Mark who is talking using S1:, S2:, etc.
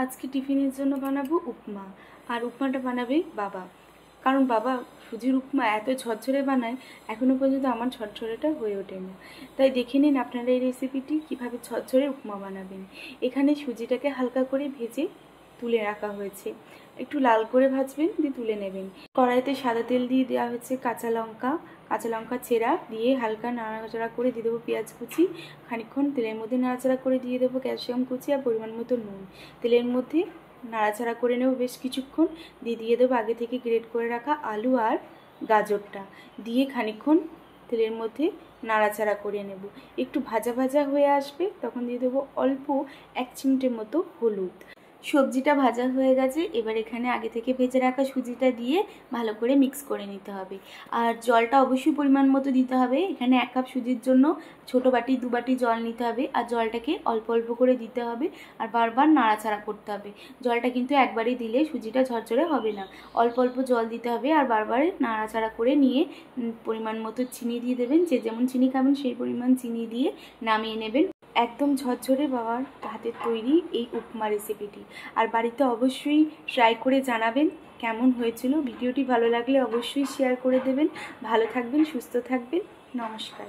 S1: আজকে টিফিনের জন্য বানাবো উপমা। আর উপমাটা বানাবে বাবা, কারণ বাবা সুজির উপমা এত ঝরঝরে বানায়, এখনো পর্যন্ত আমার ঝরঝরেটা হয়ে ওঠেনি। তাই দেখে নিন আপনারা এই রেসিপিটি কিভাবে ঝরঝরে উপমা বানাবেন। এখানে সুজিটাকে হালকা করে ভেজে তুলে রাখা হয়েছে, একটু লাল করে ভাজবেন, দিয়ে তুলে নেবেন। কড়াইতে সাদা তেল দিয়ে দেওয়া হয়েছে কাঁচা লঙ্কা চেরা দিয়ে হালকা নাড়াচাড়া করে দিয়ে দেবো পেঁয়াজ কুচি। খানিকক্ষণ তেলের মধ্যে নাড়াচাড়া করে দিয়ে দেবো ক্যাপসিকাম কুচি আর পরিমাণ মতো নুন। তেলের মধ্যে নাড়াচাড়া করে নেব বেশ কিছুক্ষণ, দিয়ে দেবো আগে থেকে গ্রেট করে রাখা আলু আর গাজরটা, দিয়ে খানিকক্ষণ তেলের মধ্যে নাড়াচাড়া করে নেব। একটু ভাজা ভাজা হয়ে আসবে তখন দিয়ে দেবো অল্প 1 চিমটের মতো হলুদ। সবজিটা ভাজা হয়ে গেছে, এবার এখানে আগে থেকে ভেজে রাখা সুজিটা দিয়ে ভালো করে মিক্স করে নিতে হবে। আর জলটা অবশ্যই পরিমাণ মতো দিতে হবে। এখানে 1 কাপ সুজির জন্য ছোটো বাটি 2 বাটি জল নিতে হবে, আর জলটাকে অল্প অল্প করে দিতে হবে আর বারবার নাড়াচাড়া করতে হবে। জলটা কিন্তু একবারই দিলে সুজিটা ঝরঝরে হবে না, অল্প অল্প জল দিতে হবে আর বারবার নাড়াচাড়া করে নিয়ে পরিমাণ মতো চিনি দিয়ে দেবেন। যে যেমন চিনি খাবেন সেই পরিমাণ চিনি দিয়ে নামিয়ে নেবেন। একদম ঝরঝরে বাবার হাতের তৈরি এই উপমা রেসিপিটি। আর বাড়িতে অবশ্যই ট্রাই করে জানাবেন কেমন হয়েছিল। ভিডিওটি ভালো লাগলে অবশ্যই শেয়ার করে দেবেন। ভালো থাকবেন, সুস্থ থাকবেন, নমস্কার।